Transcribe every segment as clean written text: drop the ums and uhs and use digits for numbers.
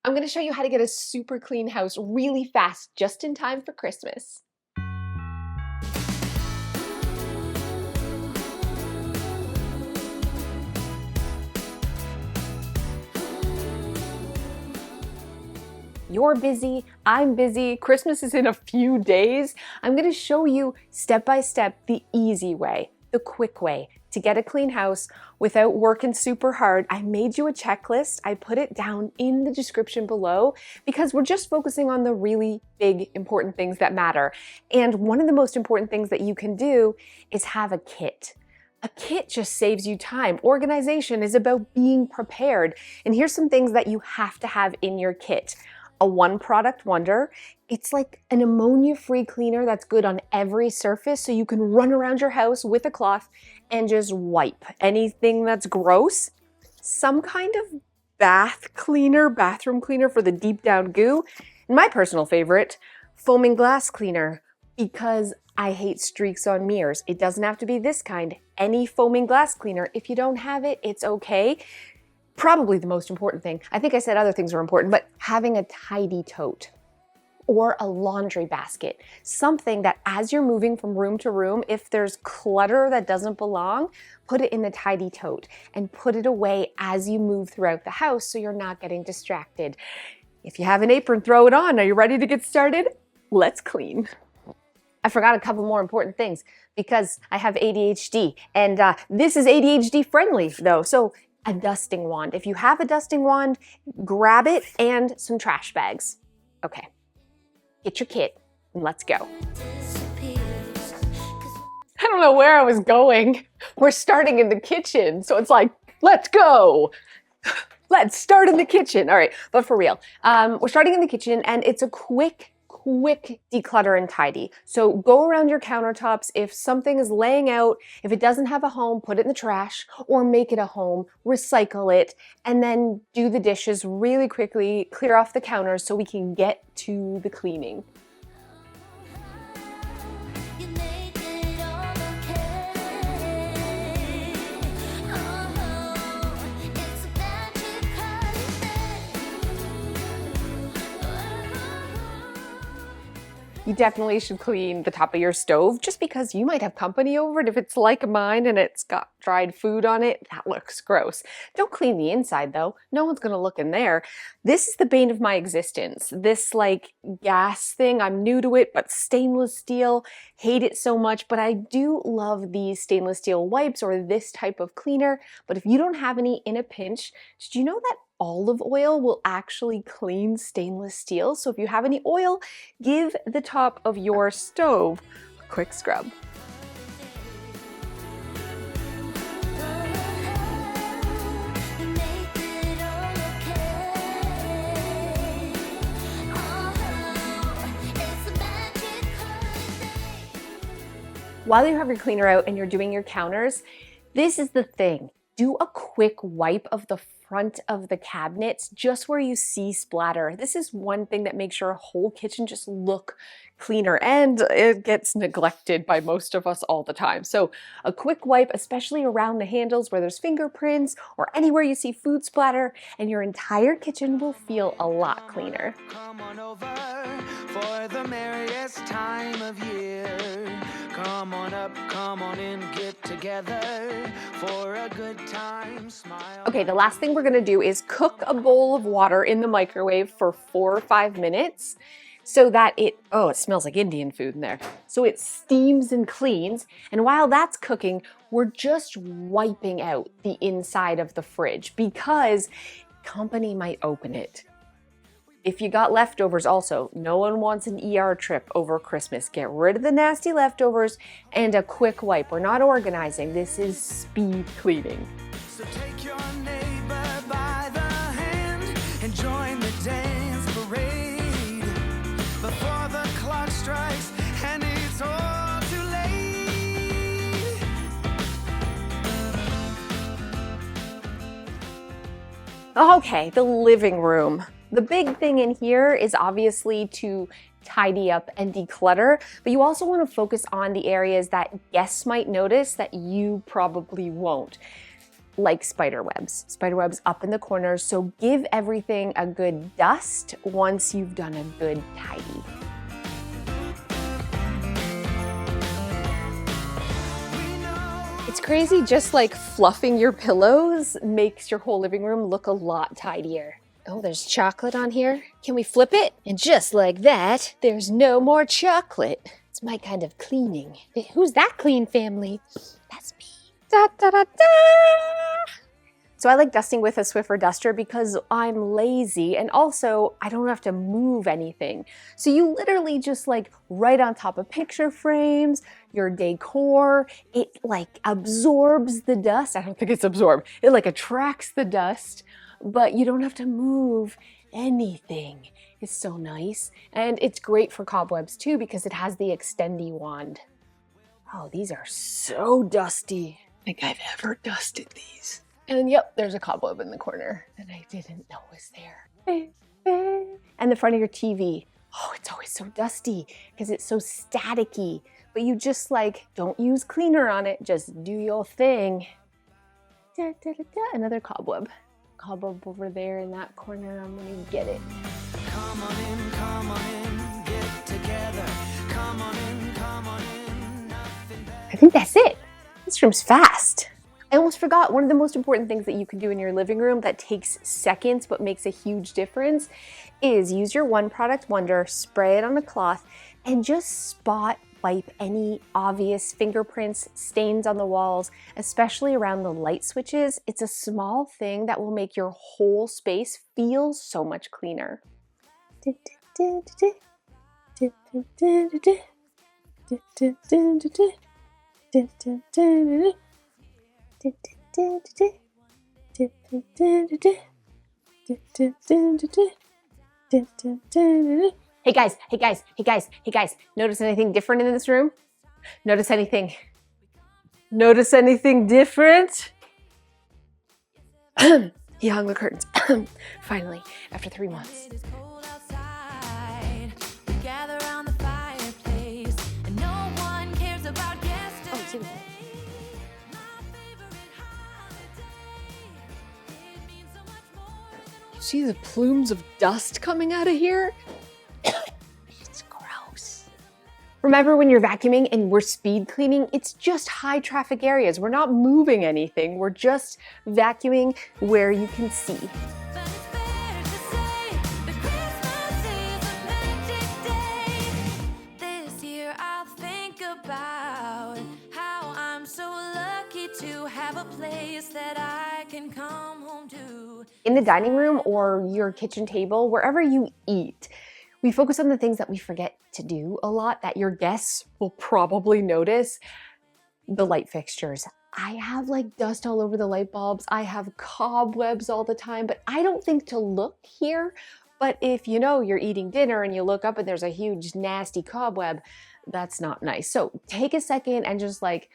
I'm going to show you how to get a super clean house really fast, just in time for Christmas. You're busy, I'm busy, Christmas is in a few days. I'm going to show you step by step the easy way, the quick way to get a clean house without working super hard. I made you a checklist. I put it down in the description below because we're just focusing on the really big, important things that matter. And one of the most important things that you can do is have a kit. A kit just saves you time. Organization is about being prepared. And here's some things that you have to have in your kit. A one product wonder. It's like an ammonia-free cleaner that's good on every surface, so you can run around your house with a cloth and just wipe anything that's gross. Some kind of bathroom cleaner for the deep down goo. And my personal favorite, foaming glass cleaner, because I hate streaks on mirrors. It doesn't have to be this kind. Any foaming glass cleaner. If you don't have it, it's okay. Probably the most important thing, I think I said other things were important, but having a tidy tote or a laundry basket, something that as you're moving from room to room, if there's clutter that doesn't belong, put it in the tidy tote and put it away as you move throughout the house so you're not getting distracted. If you have an apron, throw it on. Are you ready to get started? Let's clean. I forgot a couple more important things because I have ADHD, and this is ADHD-friendly though, so a dusting wand. If you have a dusting wand, grab it and some trash bags. Okay, get your kit and let's go. I don't know where I was going. We're starting in the kitchen, so it's like, let's go. Let's start in the kitchen. All right, but for real, we're starting in the kitchen and it's a quick declutter and tidy. So go around your countertops. If something is laying out, if it doesn't have a home, put it in the trash or make it a home, recycle it, and then do the dishes really quickly, clear off the counters so we can get to the cleaning. You definitely should clean the top of your stove just because you might have company over it. If it's like mine and it's got dried food on it, that looks gross. Don't clean the inside though. No one's gonna look in there. This is the bane of my existence. This like gas thing, I'm new to it, but stainless steel, hate it so much, but I do love these stainless steel wipes or this type of cleaner. But if you don't have any in a pinch, did you know that olive oil will actually clean stainless steel? So if you have any oil, give the top of your stove a quick scrub. While you have your cleaner out and you're doing your counters, this is the thing. Do a quick wipe of the front of the cabinets, just where you see splatter. This is one thing that makes your whole kitchen just look cleaner, and it gets neglected by most of us all the time. So a quick wipe, especially around the handles where there's fingerprints or anywhere you see food splatter, and your entire kitchen will feel a lot cleaner. Come on over for the merriest time of year. Come on up, come on in, get together for a good time, smile. Okay, the last thing we're gonna do is cook a bowl of water in the microwave for 4 or 5 minutes so that it smells like Indian food in there. So it steams and cleans. And while that's cooking, we're just wiping out the inside of the fridge because company might open it. If you got leftovers also, no one wants an ER trip over Christmas. Get rid of the nasty leftovers and a quick wipe. We're not organizing, this is speed cleaning. So take your neighbor by the hand and join the dance parade before the clock strikes and it's all too late. Okay, the living room. The big thing in here is obviously to tidy up and declutter, but you also want to focus on the areas that guests might notice that you probably won't. like spider webs. Spider webs up in the corners, so give everything a good dust once you've done a good tidy. It's crazy, just like fluffing your pillows makes your whole living room look a lot tidier. Oh, there's chocolate on here. Can we flip it? And just like that, there's no more chocolate. It's my kind of cleaning. Who's that clean family? That's me. Da, da, da, da. So I like dusting with a Swiffer duster because I'm lazy and also I don't have to move anything. So you literally just like right on top of picture frames, your decor, it like absorbs the dust. I don't think it's absorbed. It like attracts the dust, but you don't have to move anything. It's so nice. And it's great for cobwebs too because it has the extendy wand. Oh, these are so dusty. I think I've ever dusted these. And yep, there's a cobweb in the corner that I didn't know was there. And the front of your TV. Oh, it's always so dusty because it's so staticky. But you just like, don't use cleaner on it. Just do your thing. Da, da, da, da. Another cobweb. Cobweb over there in that corner. I'm gonna get it. Come on in, get together. Come on in, nothing better. I think that's it. This room's fast. I almost forgot, one of the most important things that you can do in your living room that takes seconds but makes a huge difference is use your One Product Wonder, spray it on a cloth, and just spot wipe any obvious fingerprints, stains on the walls, especially around the light switches. It's a small thing that will make your whole space feel so much cleaner. Hey guys, notice anything different in this room? Notice anything different? He hung the curtains, finally, after 3 months. Oh, see. See the plumes of dust coming out of here? It's gross. Remember when you're vacuuming and we're speed cleaning, it's just high traffic areas. We're not moving anything. We're just vacuuming where you can see. This year I'll think about how I'm so lucky to have a place that I can come home to. In the dining room or your kitchen table, wherever you eat, we focus on the things that we forget to do a lot that your guests will probably notice. The light fixtures. I have like dust all over the light bulbs. I have cobwebs all the time, but I don't think to look here. But if you know you're eating dinner and you look up and there's a huge nasty cobweb, that's not nice. So take a second and just like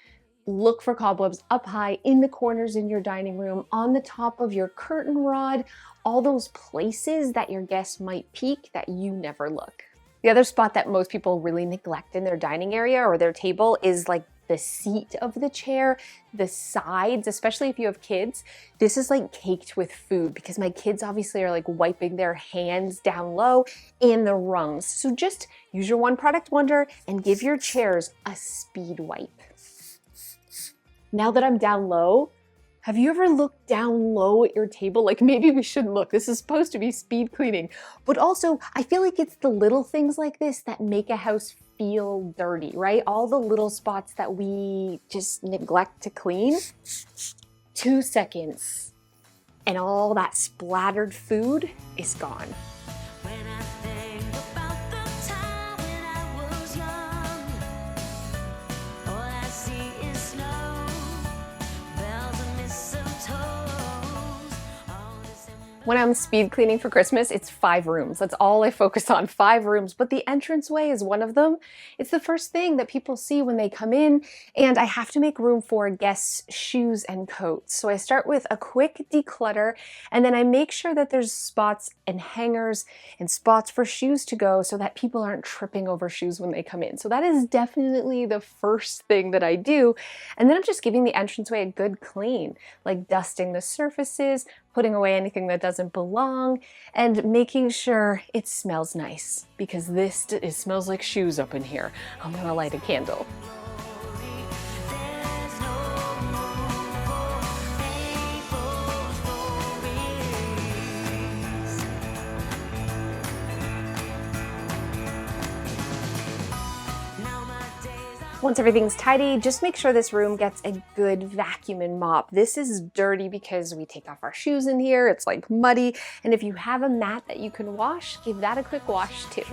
look for cobwebs up high in the corners in your dining room, on the top of your curtain rod, all those places that your guests might peek that you never look. The other spot that most people really neglect in their dining area or their table is like the seat of the chair, the sides, especially if you have kids. This is like caked with food because my kids obviously are like wiping their hands down low in the rungs. So just use your One Product Wonder and give your chairs a speed wipe. Now that I'm down low, have you ever looked down low at your table? Like maybe we shouldn't look. This is supposed to be speed cleaning. But also, I feel like it's the little things like this that make a house feel dirty, right? All the little spots that we just neglect to clean. 2 seconds, and all that splattered food is gone. When I think about the time when I was young, all I see is snow, bells and mistletoes, all December. When I'm speed cleaning for Christmas, it's 5 rooms. That's all I focus on, 5 rooms. But the entranceway is one of them. It's the first thing that people see when they come in, and I have to make room for guests' shoes and coats. So I start with a quick declutter, and then I make sure that there's spots and hangers and spots for shoes to go so that people aren't tripping over shoes when they come in. So that is definitely the first thing that I do. And then I'm just giving the entranceway a good clean, like dusting the surfaces, putting away anything that doesn't belong, and making sure it smells nice, because it smells like shoes up in here. I'm gonna light a candle. Once everything's tidy, just make sure this room gets a good vacuum and mop. This is dirty because we take off our shoes in here, it's like muddy, and if you have a mat that you can wash, give that a quick wash too.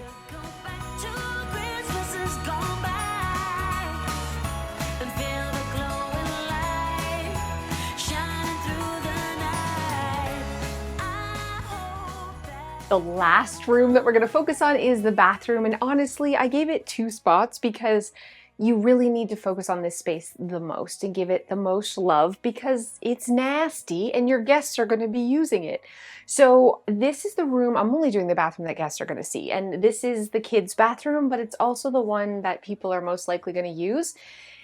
The last room that we're gonna focus on is the bathroom, and honestly, I gave it 2 spots because you really need to focus on this space the most and give it the most love because it's nasty and your guests are going to be using it. So this is the room, I'm only doing the bathroom that guests are going to see, and this is the kids' bathroom, but it's also the one that people are most likely going to use,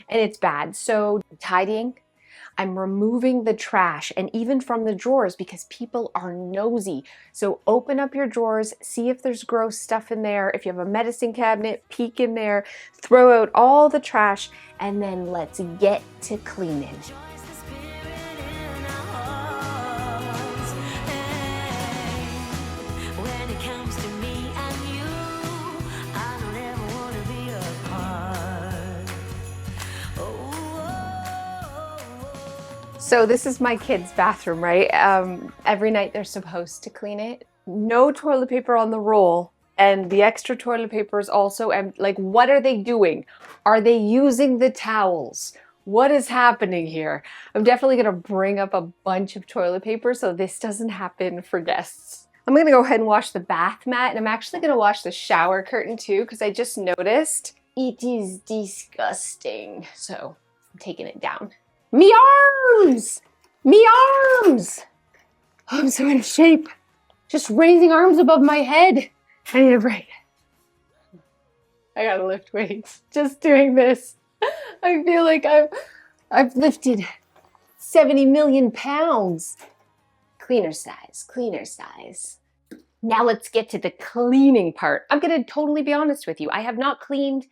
and it's bad. So tidying, I'm removing the trash, and even from the drawers, because people are nosy. So open up your drawers, see if there's gross stuff in there. If you have a medicine cabinet, peek in there, throw out all the trash, and then let's get to cleaning. So this is my kids' bathroom, right? Every night they're supposed to clean it. No toilet paper on the roll, and the extra toilet paper is also empty. Like, what are they doing? Are they using the towels? What is happening here? I'm definitely gonna bring up a bunch of toilet paper so this doesn't happen for guests. I'm gonna go ahead and wash the bath mat, and I'm actually gonna wash the shower curtain too, because I just noticed it is disgusting. So I'm taking it down. Me arms! Me arms! Oh, I'm so in shape. Just raising arms above my head. I need a break. I gotta lift weights. Just doing this. I feel like I've lifted 70 million pounds. Cleaner size, cleaner size. Now let's get to the cleaning part. I'm gonna totally be honest with you. I have not cleaned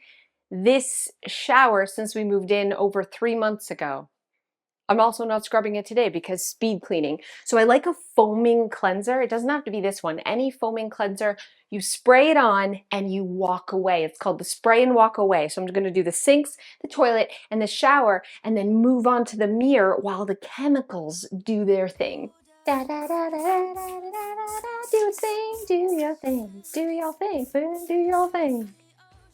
this shower since we moved in over 3 months ago. I'm also not scrubbing it today because speed cleaning. So I like a foaming cleanser. It doesn't have to be this one. Any foaming cleanser, you spray it on and you walk away. It's called the spray and walk away. So I'm going to do the sinks, the toilet, and the shower, and then move on to the mirror while the chemicals do their thing. Da, da, da, da, da, da, da, da, do your thing, do your thing, do your thing, do your thing.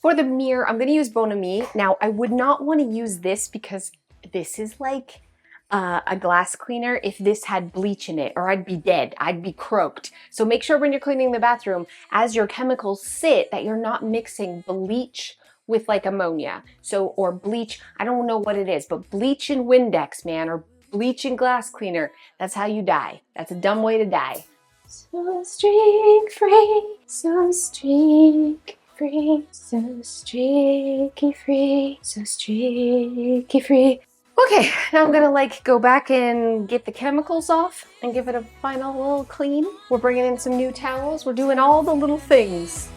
For the mirror, I'm going to use Bon Ami. Now, I would not want to use this because this is like a glass cleaner if this had bleach in it, or I'd be dead, I'd be croaked. So make sure when you're cleaning the bathroom, as your chemicals sit, that you're not mixing bleach with like ammonia. So, or bleach, I don't know what it is, but bleach and Windex, man, or bleach and glass cleaner, that's how you die. That's a dumb way to die. So streak free, so streak free, so streaky free, so streaky free. Okay, now I'm gonna like go back and get the chemicals off and give it a final little clean. We're bringing in some new towels. We're doing all the little things.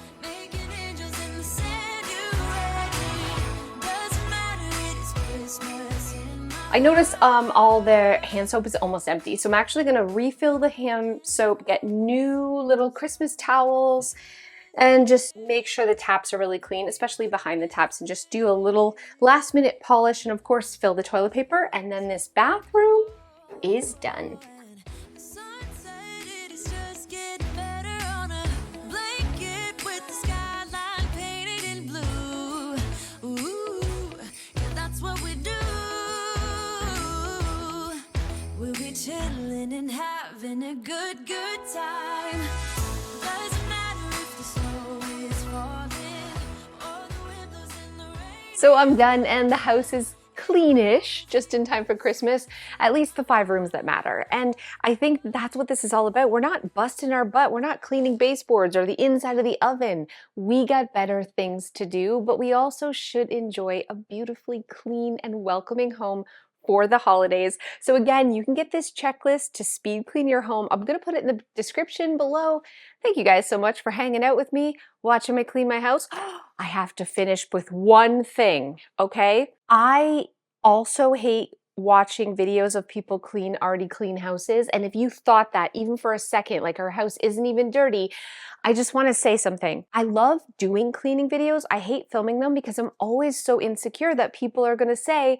I noticed all the hand soap is almost empty, so I'm actually gonna refill the hand soap, get new little Christmas towels, and just make sure the taps are really clean, especially behind the taps, and just do a little last minute polish, and of course fill the toilet paper, and then this bathroom is done. We'll be chilling and having a good time. Doesn't matter if the snow is falling or the windows in the rain. So I'm done and the house is cleanish, just in time for Christmas, at least the 5 rooms that matter. And I think that's what this is all about. We're not busting our butt. We're not cleaning baseboards or the inside of the oven. We got better things to do, but we also should enjoy a beautifully clean and welcoming home for the holidays. So again, you can get this checklist to speed clean your home. I'm going to put it in the description below. Thank you guys so much for hanging out with me, watching me clean my house. I have to finish with one thing, okay? I also hate watching videos of people already clean houses. And if you thought that even for a second, like our house isn't even dirty, I just want to say something. I love doing cleaning videos. I hate filming them because I'm always so insecure that people are going to say,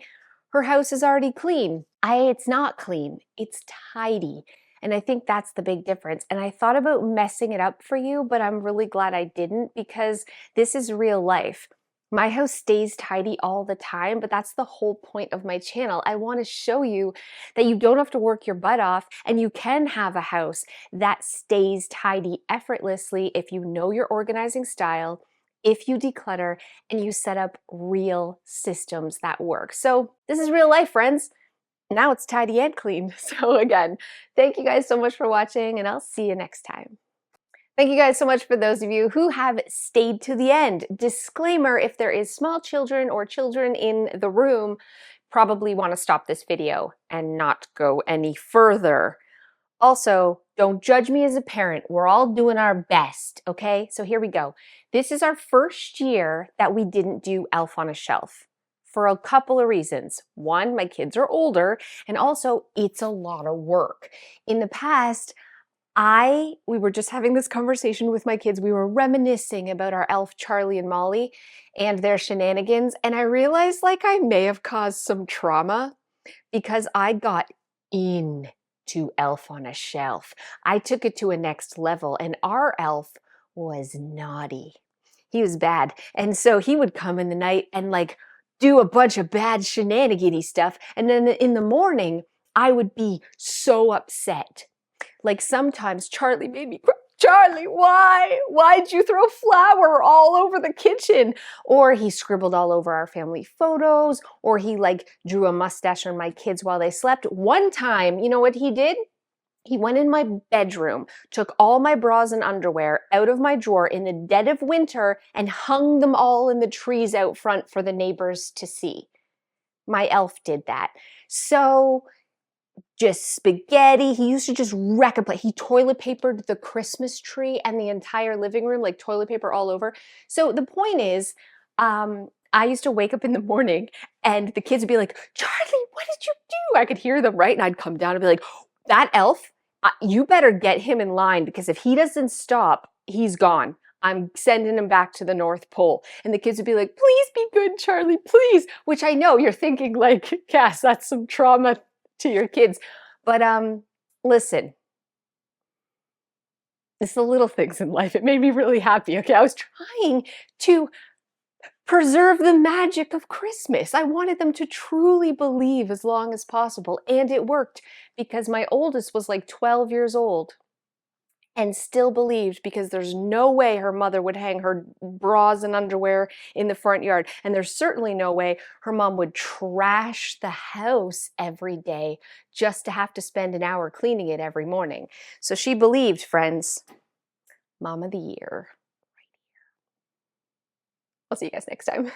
her house is already clean. It's not clean, it's tidy. And I think that's the big difference. And I thought about messing it up for you, but I'm really glad I didn't because this is real life. My house stays tidy all the time, but that's the whole point of my channel. I want to show you that you don't have to work your butt off and you can have a house that stays tidy effortlessly if you know your organizing style, if you declutter, and you set up real systems that work. So this is real life, friends. Now it's tidy and clean. So again, thank you guys so much for watching and I'll see you next time. Thank you guys so much for those of you who have stayed to the end. Disclaimer, if there is small children or children in the room, probably want to stop this video and not go any further. Also, don't judge me as a parent. We're all doing our best, okay? So here we go. This is our first year that we didn't do Elf on a Shelf for a couple of reasons. One, my kids are older, and also it's a lot of work. In the past, we were just having this conversation with my kids. We were reminiscing about our elf Charlie and Molly and their shenanigans, and I realized like I may have caused some trauma because I got into Elf on a Shelf. I took it to a next level, and our elf was naughty. He was bad, and so he would come in the night and like do a bunch of bad shenanigan-y stuff, and then in the morning I would be so upset. Like sometimes Charlie made me cry. Charlie, why? Why'd you throw flour all over the kitchen? Or he scribbled all over our family photos, or he like drew a mustache on my kids while they slept. One time, you know what he did? He went in my bedroom, took all my bras and underwear out of my drawer in the dead of winter and hung them all in the trees out front for the neighbors to see. My elf did that. So just spaghetti. He used to just wreck a place. He toilet papered the Christmas tree and the entire living room, like toilet paper all over. So the point is, I used to wake up in the morning and the kids would be like, Charlie, what did you do? I could hear them, right? And I'd come down and be like, that elf, you better get him in line because if he doesn't stop, he's gone. I'm sending him back to the North Pole. And the kids would be like, please be good, Charlie, please. Which I know you're thinking like, Cass, that's some trauma to your kids. But listen, it's the little things in life. It made me really happy. Okay, I was trying to preserve the magic of Christmas. I wanted them to truly believe as long as possible. And it worked because my oldest was like 12 years old and still believed because there's no way her mother would hang her bras and underwear in the front yard. And there's certainly no way her mom would trash the house every day just to have to spend an hour cleaning it every morning. So she believed, friends. Mom of the Year. I'll see you guys next time.